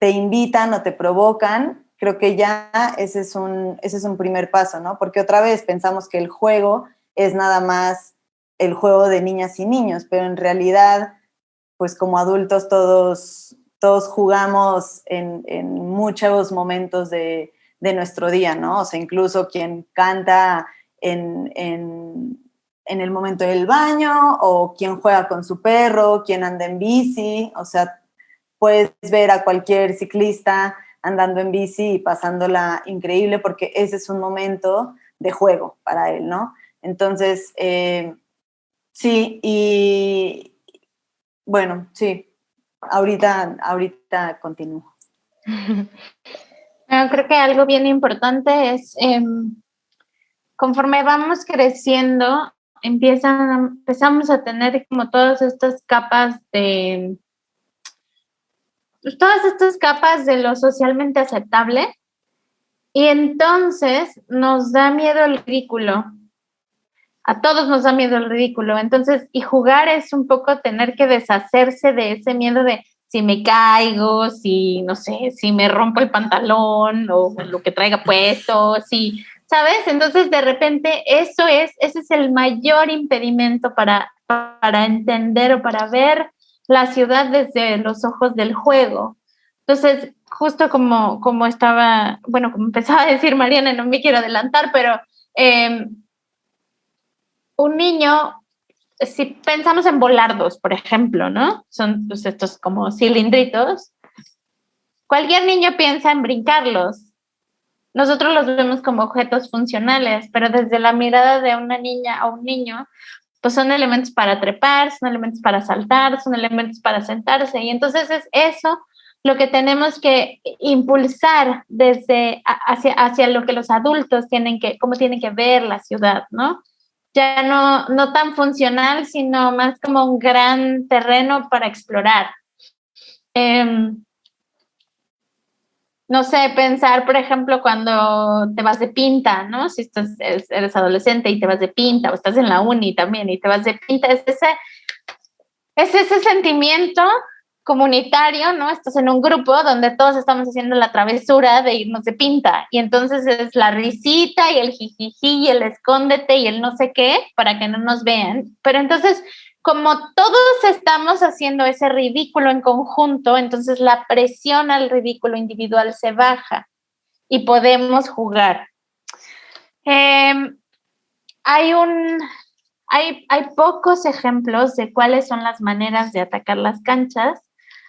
invitan o te provocan, creo que ya ese es un primer paso, ¿no? Porque otra vez pensamos que el juego es nada más el juego de niñas y niños, pero en realidad, pues como adultos todos jugamos en muchos momentos de nuestro día, ¿no? O sea, incluso quien canta en el momento del baño, o quien juega con su perro, quien anda en bici, o sea, puedes ver a cualquier ciclista andando en bici y pasándola increíble porque ese es un momento de juego para él, ¿no? Entonces, sí, y bueno, sí, ahorita continúo. Creo que algo bien importante es, conforme vamos creciendo, empezamos a tener como todas estas capas de lo socialmente aceptable, y entonces nos da miedo el ridículo. A todos nos da miedo el ridículo. Entonces, y jugar es un poco tener que deshacerse de ese miedo de si me caigo, si, no sé, si me rompo el pantalón o lo que traiga puesto, si, ¿sabes? Entonces, de repente, ese es el mayor impedimento para entender o para ver la ciudad desde los ojos del juego. Entonces, justo como estaba, bueno, como empezaba a decir Mariana, no me quiero adelantar, pero un niño, si pensamos en volardos, por ejemplo, ¿no? Son pues, estos como cilindritos. Cualquier niño piensa en brincarlos. Nosotros los vemos como objetos funcionales, pero desde la mirada de una niña o un niño, pues son elementos para trepar, son elementos para saltar, son elementos para sentarse. Y entonces es eso lo que tenemos que impulsar hacia lo que los adultos cómo tienen que ver la ciudad, ¿no? Ya no tan funcional, sino más como un gran terreno para explorar. No sé, pensar, por ejemplo, cuando te vas de pinta, ¿no? Si eres adolescente y te vas de pinta, o estás en la uni también y te vas de pinta, es ese sentimiento comunitario, ¿no? Estás en un grupo donde todos estamos haciendo la travesura de irnos de pinta, y entonces es la risita y el jijiji y el escóndete y el no sé qué para que no nos vean, pero entonces como todos estamos haciendo ese ridículo en conjunto, entonces la presión al ridículo individual se baja y podemos jugar. Hay pocos ejemplos de cuáles son las maneras de atacar las canchas.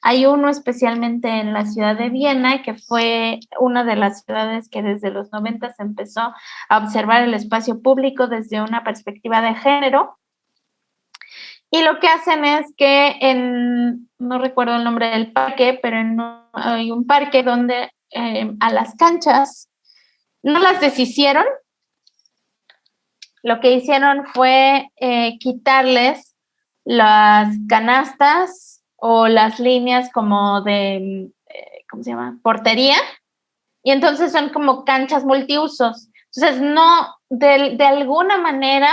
Hay uno especialmente en la ciudad de Viena, que fue una de las ciudades que desde los 90 se empezó a observar el espacio público desde una perspectiva de género. Y lo que hacen es que no recuerdo el nombre del parque, pero hay un parque donde a las canchas, no las deshicieron. Lo que hicieron fue quitarles las canastas o las líneas como de, ¿cómo se llama? Portería. Y entonces son como canchas multiusos. Entonces, no, de alguna manera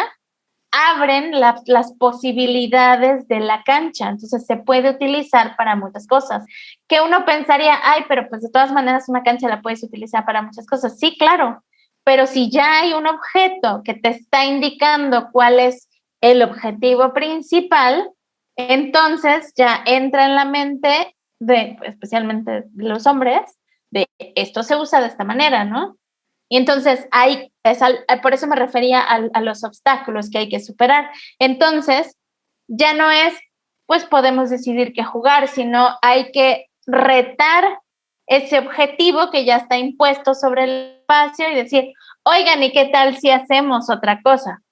abren las posibilidades de la cancha. Entonces, se puede utilizar para muchas cosas. Que uno pensaría, ay, pero pues de todas maneras una cancha la puedes utilizar para muchas cosas. Sí, claro. Pero si ya hay un objeto que te está indicando cuál es el objetivo principal, entonces ya entra en la mente especialmente de los hombres, de esto se usa de esta manera, ¿no? Y entonces por eso me refería a los obstáculos que hay que superar. Entonces, ya no es, pues podemos decidir qué jugar, sino hay que retar ese objetivo que ya está impuesto sobre el espacio y decir, oigan, ¿y qué tal si hacemos otra cosa?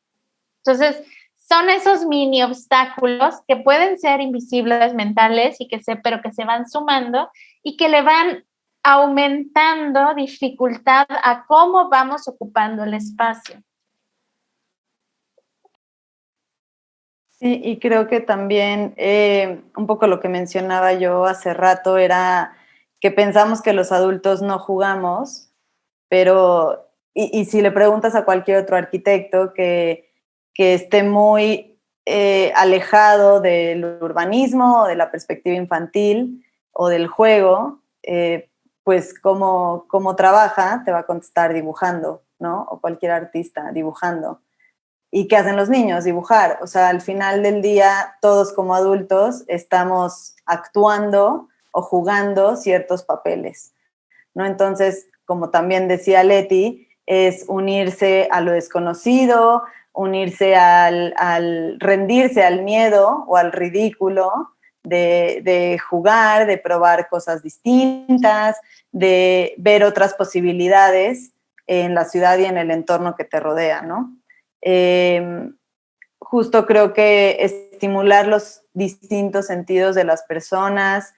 Entonces, son esos mini obstáculos que pueden ser invisibles, mentales, pero que se van sumando y que le van aumentando dificultad a cómo vamos ocupando el espacio. Sí, y creo que también un poco lo que mencionaba yo hace rato era que pensamos que los adultos no jugamos, pero, y si le preguntas a cualquier otro arquitecto que esté muy alejado del urbanismo o de la perspectiva infantil o del juego, pues cómo trabaja, te va a contestar dibujando, ¿no? O cualquier artista dibujando. ¿Y qué hacen los niños? Dibujar. O sea, al final del día, todos como adultos estamos actuando o jugando ciertos papeles, ¿no? Entonces, como también decía Leti, es unirse a lo desconocido, unirse al rendirse al miedo o al ridículo de jugar, de probar cosas distintas, de ver otras posibilidades en la ciudad y en el entorno que te rodea, ¿no? Justo creo que estimular los distintos sentidos de las personas,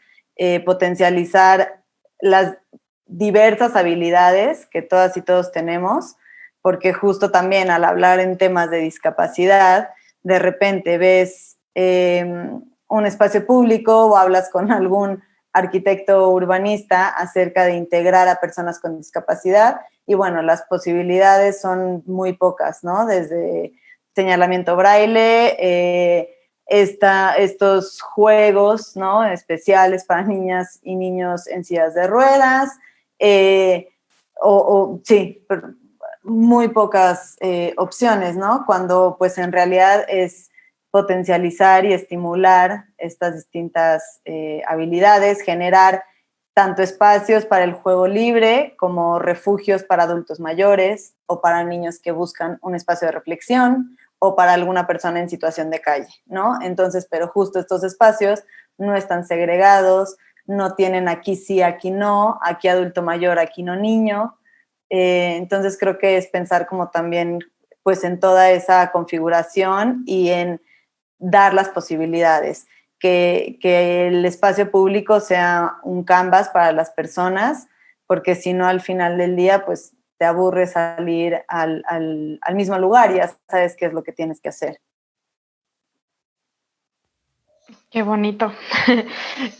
potencializar las diversas habilidades que todas y todos tenemos, porque justo también al hablar en temas de discapacidad, de repente ves un espacio público o hablas con algún arquitecto urbanista acerca de integrar a personas con discapacidad y bueno, las posibilidades son muy pocas, ¿no? Desde señalamiento braille, estos juegos, ¿no? Especiales para niñas y niños en sillas de ruedas, sí, muy pocas opciones, ¿no? Cuando pues en realidad es potencializar y estimular estas distintas habilidades, generar tanto espacios para el juego libre como refugios para adultos mayores o para niños que buscan un espacio de reflexión o para alguna persona en situación de calle, ¿no? Entonces, pero justo estos espacios no están segregados, no tienen aquí sí, aquí no, aquí adulto mayor, aquí no niño. Entonces creo que es pensar como también pues en toda esa configuración y en dar las posibilidades. Que el espacio público sea un canvas para las personas, porque si no al final del día, pues te aburre salir al mismo lugar y ya sabes qué es lo que tienes que hacer. Qué bonito.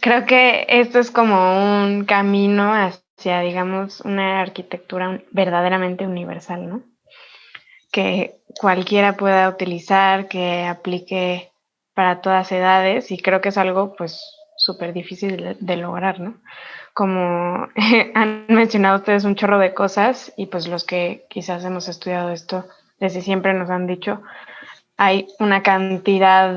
Creo que esto es como un camino hacia, digamos, una arquitectura verdaderamente universal, ¿no? Que cualquiera pueda utilizar, que aplique para todas edades y creo que es algo pues súper difícil de lograr, ¿no? Como han mencionado ustedes un chorro de cosas y pues los que quizás hemos estudiado esto desde siempre nos han dicho, hay una cantidad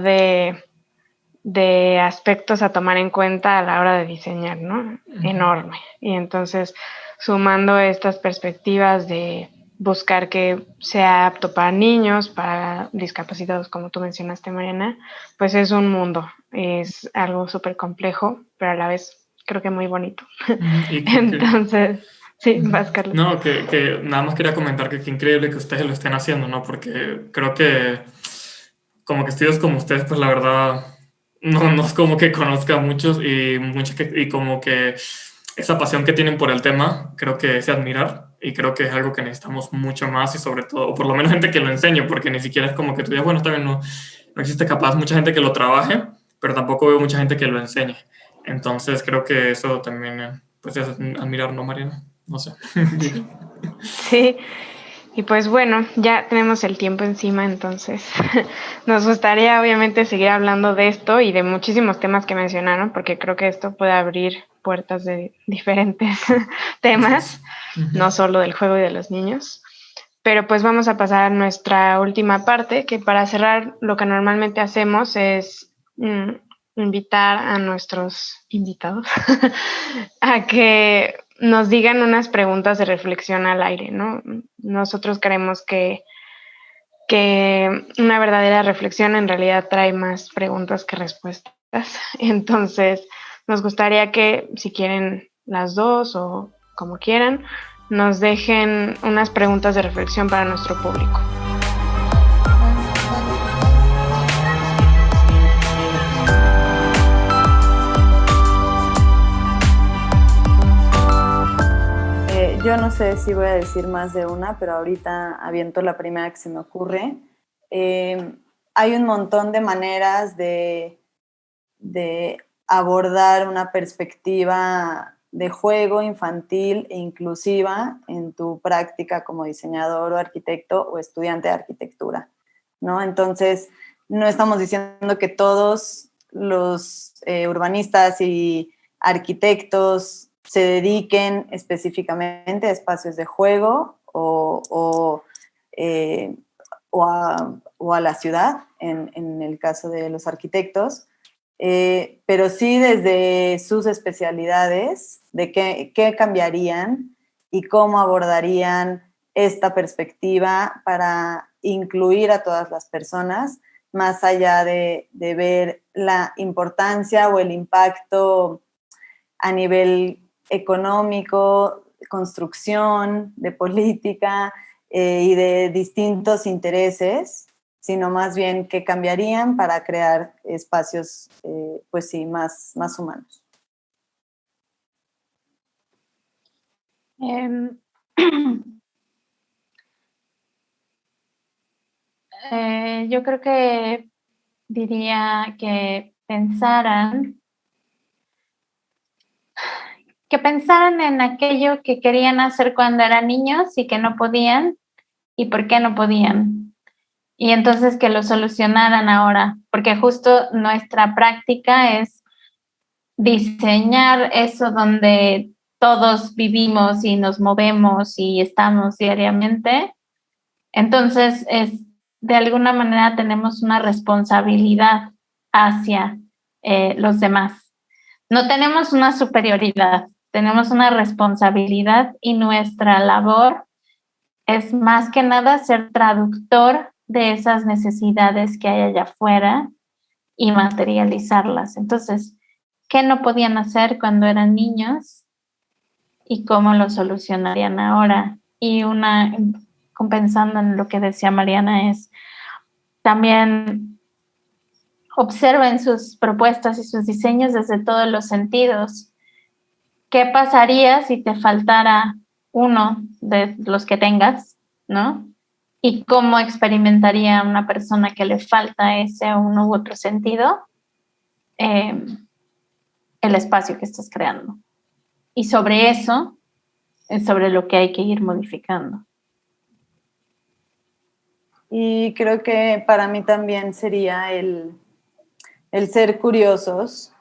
de aspectos a tomar en cuenta a la hora de diseñar, ¿no? Enorme. Y entonces, sumando estas perspectivas de buscar que sea apto para niños, para discapacitados, como tú mencionaste, Mariana, pues es un mundo. Es algo súper complejo, pero a la vez creo que muy bonito. Entonces, sí, vas, Carlos. No, que nada más quería comentar que qué increíble que ustedes lo estén haciendo, ¿no? Porque creo que como que estudios como ustedes, pues la verdad, no es como que conozca a muchos y como que esa pasión que tienen por el tema, creo que es de admirar y creo que es algo que necesitamos mucho más y sobre todo, o por lo menos gente que lo enseñe, porque ni siquiera es como que tú digas, bueno, está bien, no, no existe capaz mucha gente que lo trabaje, pero tampoco veo mucha gente que lo enseñe. Entonces creo que eso también pues es admirar, ¿no, Mariana? No sé. Sí. Sí, y pues bueno, ya tenemos el tiempo encima, entonces nos gustaría obviamente seguir hablando de esto y de muchísimos temas que mencionaron, porque creo que esto puede abrir puertas de diferentes temas, no solo del juego y de los niños. Pero pues vamos a pasar a nuestra última parte, que para cerrar lo que normalmente hacemos es invitar a nuestros invitados a que nos digan unas preguntas de reflexión al aire, ¿no? Nosotros creemos que una verdadera reflexión en realidad trae más preguntas que respuestas. Entonces, nos gustaría que si quieren las dos o como quieran, nos dejen unas preguntas de reflexión para nuestro público. Yo no sé si voy a decir más de una, pero ahorita aviento la primera que se me ocurre. Hay un montón de maneras de abordar una perspectiva de juego infantil e inclusiva en tu práctica como diseñador o arquitecto o estudiante de arquitectura, ¿no? Entonces, no estamos diciendo que todos los urbanistas y arquitectos se dediquen específicamente a espacios de juego o a la ciudad, en el caso de los arquitectos, pero sí desde sus especialidades, de qué cambiarían y cómo abordarían esta perspectiva para incluir a todas las personas, más allá de ver la importancia o el impacto a nivel económico, construcción, de política y de distintos intereses, sino más bien qué cambiarían para crear espacios, pues sí, más humanos. Yo creo que diría que pensaran en aquello que querían hacer cuando eran niños y que no podían y por qué no podían. Y entonces que lo solucionaran ahora, porque justo nuestra práctica es diseñar eso donde todos vivimos y nos movemos y estamos diariamente. Entonces, de alguna manera tenemos una responsabilidad hacia los demás. No tenemos una superioridad, tenemos una responsabilidad y nuestra labor es más que nada ser traductor de esas necesidades que hay allá afuera y materializarlas. Entonces, ¿qué no podían hacer cuando eran niños y cómo lo solucionarían ahora? Y compensando en lo que decía Mariana, es también observen sus propuestas y sus diseños desde todos los sentidos. ¿Qué pasaría si te faltara uno de los que tengas, ¿no? Y cómo experimentaría una persona que le falta ese uno u otro sentido el espacio que estás creando. Y sobre eso es sobre lo que hay que ir modificando. Y creo que para mí también sería el ser curiosos.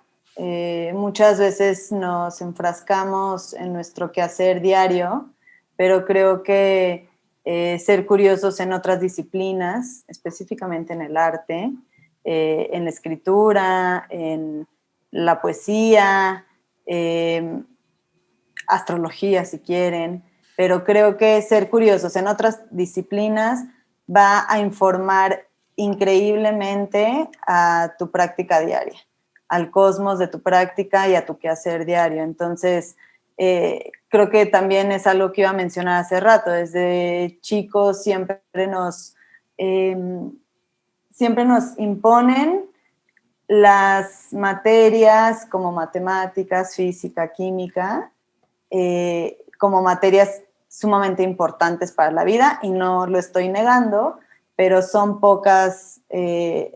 Muchas veces nos enfrascamos en nuestro quehacer diario, pero creo que ser curiosos en otras disciplinas, específicamente en el arte, en la escritura, en la poesía, astrología si quieren, pero creo que ser curiosos en otras disciplinas va a informar increíblemente a tu práctica diaria, al cosmos de tu práctica y a tu quehacer diario. Entonces, creo que también es algo que iba a mencionar hace rato. Desde chicos siempre nos imponen las materias como matemáticas, física, química, como materias sumamente importantes para la vida, y no lo estoy negando, pero son pocas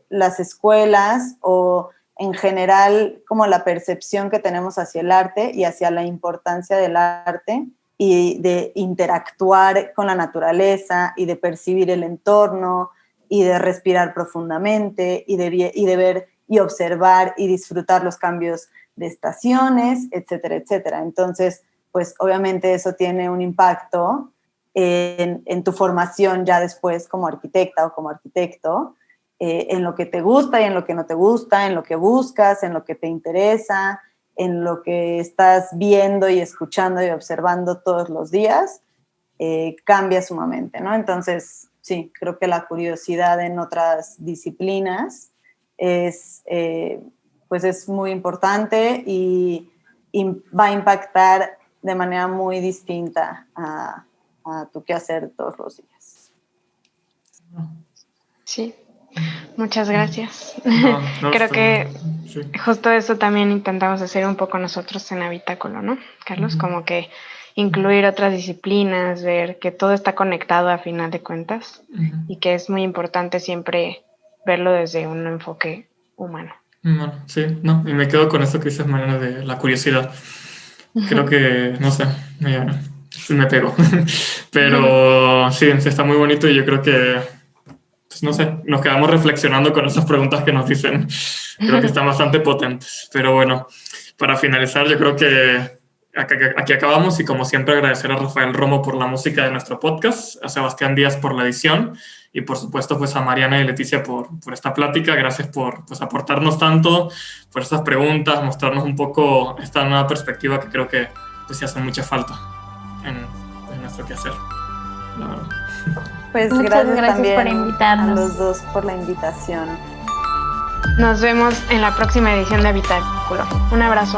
las escuelas o en general como la percepción que tenemos hacia el arte y hacia la importancia del arte y de interactuar con la naturaleza y de percibir el entorno y de respirar profundamente y de ver y observar y disfrutar los cambios de estaciones, etcétera, etcétera. Entonces, pues obviamente eso tiene un impacto en tu formación ya después como arquitecta o como arquitecto, en lo que te gusta y en lo que no te gusta, en lo que buscas, en lo que te interesa, en lo que estás viendo y escuchando y observando todos los días, cambia sumamente, ¿no? Entonces, sí, creo que la curiosidad en otras disciplinas pues es muy importante y va a impactar de manera muy distinta a tu quehacer todos los días. Sí, muchas gracias. No, Creo que sí. justo eso también intentamos hacer un poco nosotros en Habitáculo, ¿no, Carlos? Como que incluir otras disciplinas, ver que todo está conectado a final de cuentas y que es muy importante siempre verlo desde un enfoque humano. Bueno, sí, no, y me quedo con eso que dices, Mariana, de la curiosidad. Creo que, no sé, me pegó. Pero sí, está muy bonito y yo creo que, pues, no sé, nos quedamos reflexionando con esas preguntas que nos dicen. Creo que están bastante potentes. Pero bueno, para finalizar, yo creo que aquí acabamos y como siempre agradecer a Rafael Romo por la música de nuestro podcast, a Sebastián Díaz por la edición y por supuesto pues a Mariana y Leticia por esta plática. Gracias por pues, aportarnos tanto, por estas preguntas, mostrarnos un poco esta nueva perspectiva que creo que pues sí hace mucha falta en nuestro quehacer, la verdad. Pues Muchas gracias también por invitarnos. a los dos por la invitación. Nos vemos en la próxima edición de Habitáculo. Un abrazo.